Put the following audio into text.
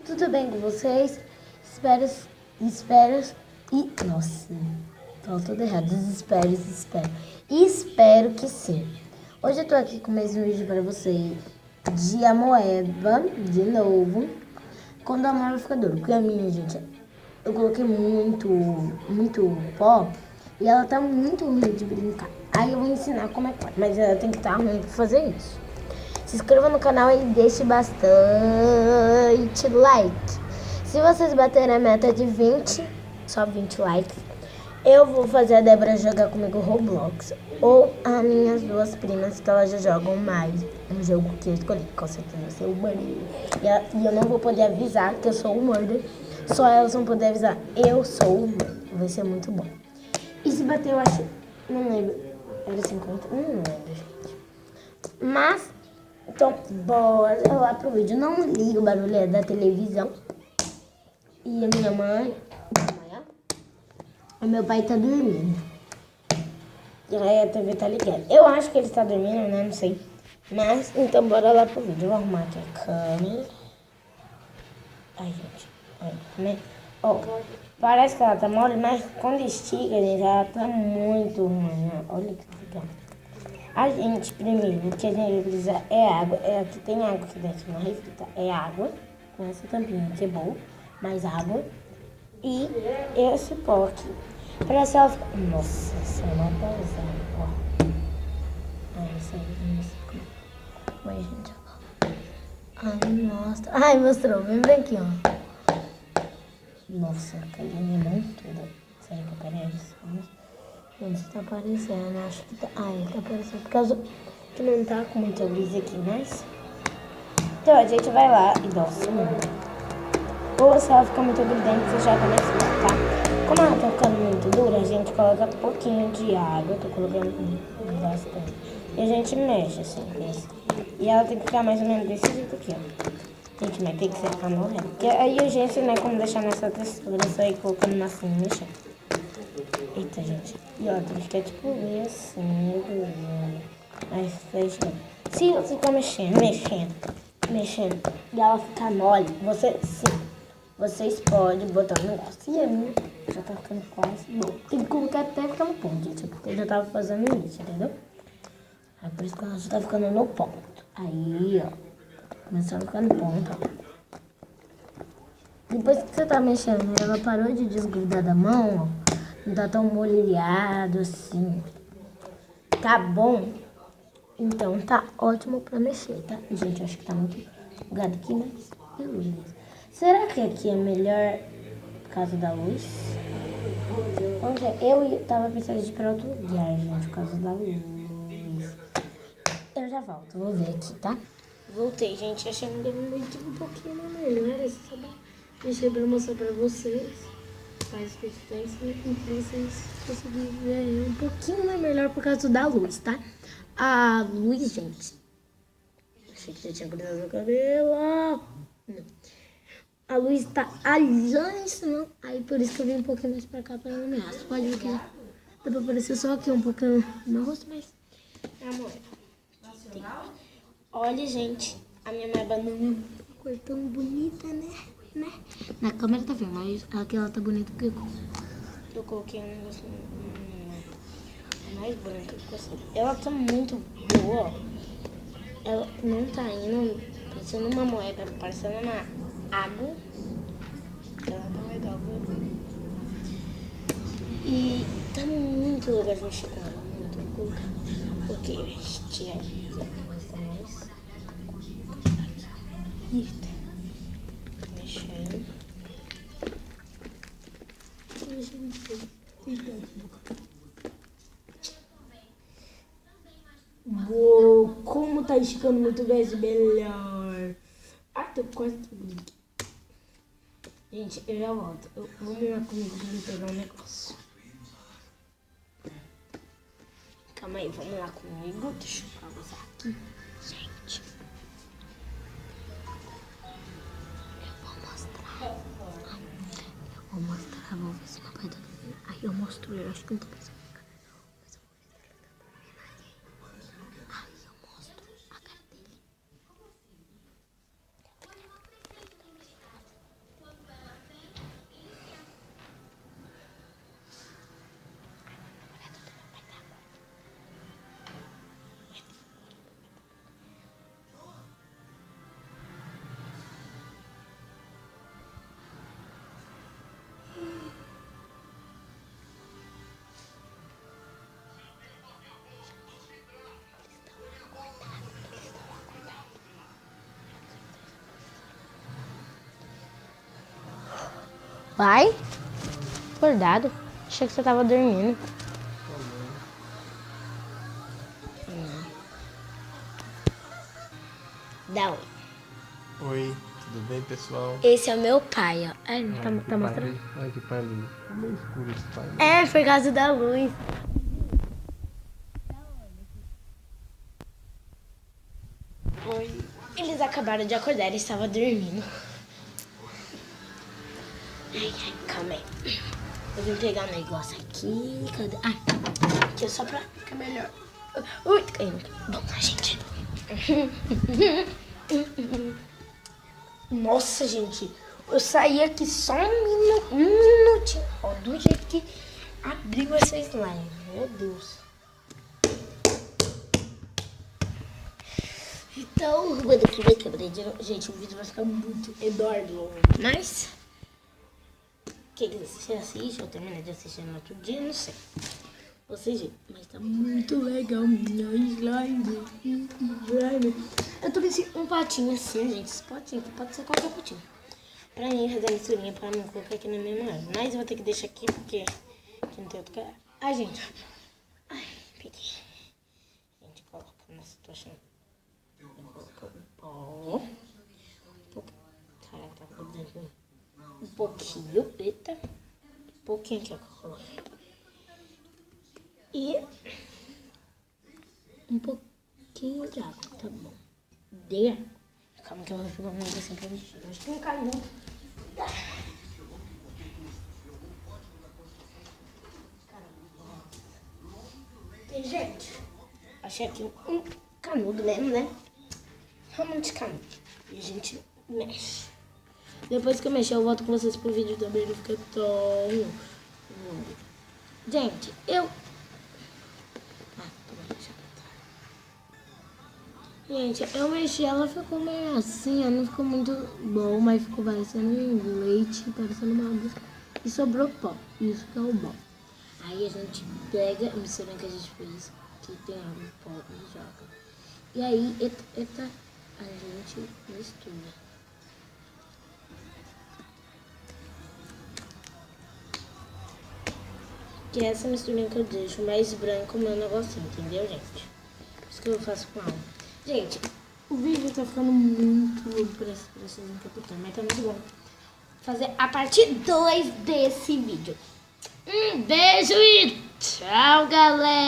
Tudo bem com vocês? Espero e... Nossa, falou tudo errado. Espero. Espero que sim. Hoje eu tô aqui com mais um vídeo pra vocês de amoeba, de novo, quando a amoeba fica dura. Porque a minha, gente, eu coloquei muito pó e ela tá muito ruim de brincar. Aí eu vou ensinar como é que faz, mas ela tem que estar ruim pra fazer isso. Se inscreva no canal e deixe bastante like. Se vocês baterem a meta de 20, só 20 likes, eu vou fazer a Débora jogar comigo Roblox. Ou as minhas duas primas, que elas já jogam mais. Um jogo que eu escolhi, com certeza vai ser o Murder. E eu não vou poder avisar que eu sou o Murder. Só elas vão poder avisar, eu sou o Murder. Vai ser muito bom. E se bater, eu acho... Não lembro. Era 50? Não lembro, gente. Mas... Então, bora lá pro vídeo. Não liga o barulho da televisão. E a minha mãe... O meu pai tá dormindo. E aí a TV tá ligada. Eu acho que ele tá dormindo, né? Não sei. Mas, então, bora lá pro vídeo. Eu vou arrumar aqui a câmera. Ai, gente. Olha, né? Ó, parece que ela tá mole, mas quando estica, gente, ela tá muito ruim. Olha que legal. A gente, primeiro, o que a gente precisa é água. Aqui tem água aqui dentro na receita. É água, com essa tampinha que é boa, mais água. E esse pó aqui. Pra se ela ficar... Nossa, essa é uma pausada, ó. Ai, isso aí, não sei como. Oi, gente. Ai, nossa. Ai, mostrou. Vem aqui, ó. Nossa, caiu minha mão toda. Será que aparece? Não está aparecendo, acho que tá... Ai, tá aparecendo por causa que não tá com muita luz aqui, mas... Então, a gente vai lá e nossa, ou se ela ficar muito grudenta, você joga mais fora, tá? Como ela tá ficando muito dura, a gente coloca um pouquinho de água, tô colocando bastante. E a gente mexe, assim, assim. E ela tem que ficar mais ou menos desse jeito aqui, ó. Gente, mas tem que secar morrendo. Porque aí a gente, né, como deixar nessa textura, só ir colocando massinha e mexendo. Eita, gente. E ó, tem que ficar tipo meio assim, mas fechando. Se você ficar mexendo, e ela ficar mole, vocês podem botar um negócio. E a minha já tá ficando quase bom. Tem que colocar até ficar no ponto, gente, porque eu já tava fazendo isso, entendeu? Aí por isso que ela já tá ficando no ponto. Aí, ó, começando a ficar no ponto, ó. Depois que você tá mexendo, ela parou de desgrudar da mão, ó. Não tá tão molhado assim. Tá bom? Então tá ótimo pra mexer, tá? Gente, acho que tá muito bugado aqui, mas beleza. Será que aqui é melhor por causa da luz? Eu tava pensando de ir pra outro lugar, gente, por causa da luz. Eu já volto, vou ver aqui, tá? Voltei, gente. Achei que muito um pouquinho melhor. Esse trabalho. Deixei pra mostrar pra vocês. Faz persistência e vocês conseguirem ver um pouquinho melhor por causa da luz, tá? A luz, gente. Achei que já tinha cuidado do cabelo. Não. A luz tá ali lá em cima. Aí por isso que eu vim um pouquinho mais pra cá pra iluminar. Você pode ver que dá pra aparecer só aqui um pouquinho no meu rosto, mas é amor. Olha, gente, a minha mãe banana é uma cor tão bonita, né? Na câmera tá vendo, mas aqui ela tá bonita porque eu coloquei um negócio mais branco. Ela tá muito boa, ó. Ela não tá indo parecendo uma moeda, parecendo uma água. Ela tá legal, viu? E tá muito legal de mexer com ela, muito legal. Porque a gente Eita. Mexendo. Uou, como tá esticando muito bem, melhor. Ah, tô quase tudo. Gente, eu já volto. Vamos lá comigo pra me pegar um negócio. Calma aí, vamos lá comigo. Deixa eu pausar aqui. Gente. Vou mostrar, vou ver se meu pai tá dormindo. Aí eu mostro ele, acho que não tô pensando. Mas eu vou ver se ele tá dormindo aí. Aí eu mostro a cara dele. Vai. Acordado. Achei que você tava dormindo. Dá oi. Oi, tudo bem, pessoal? Esse é o meu pai, ó. Ai, não tá mostrando? Ai, que pai lindo. É meio escuro esse pai. Né? É, por causa da luz. Oi. Eles acabaram de acordar, eles estavam dormindo. Ai, calma aí. Eu vim pegar um negócio aqui. Cadê? Ah, aqui é só pra ficar melhor. Ui, tô caindo. Vamos lá, gente. Nossa, gente. Eu saí aqui só um minutinho. Ó, do jeito que abriu essa slime. Meu Deus. Então, vou daqui vai quebrar de novo. Gente, o vídeo vai ficar muito enorme. Mas, que você assiste, eu terminei de assistir no outro dia, não sei. Vocês viram, mas tá muito legal. Slime. Eu trouxe um patinho assim, gente. Esse patinho aqui pode ser qualquer patinho. Pra mim fazer a misturinha, pra não colocar aqui na minha mão. Mas eu vou ter que deixar aqui, porque aqui não tem outro cara. Ai, gente. Ai, peguei. A gente coloca, nossa, tô achando. Coloca um pó. Caraca, tá grudando. Um pouquinho, eita. Um pouquinho aqui, ó, que eu coloquei. E um pouquinho de água, tá bom. Dê. Calma que eu vou pegar um negocinho pra mexer. Acho que não cai, não. E, gente, achei aqui um canudo mesmo, né? Realmente canudo. E a gente mexe. Depois que eu mexer, eu volto com vocês pro vídeo também. Não fica tão longo. Gente, Gente, eu mexi, ela ficou meio assim, não ficou muito bom, mas ficou parecendo um leite, parecendo uma água. E sobrou pó, isso que é o bom. Aí a gente pega a mistura que a gente fez, que tem água, pó e joga. E aí, a gente mistura. Que é essa misturinha que eu deixo mais branco o meu negocinho, entendeu, gente? Isso que eu faço com ela. Gente, o vídeo tá ficando muito louco pra vocês interpretarem, mas tá muito bom. Fazer a parte 2 desse vídeo. Um beijo e tchau, galera!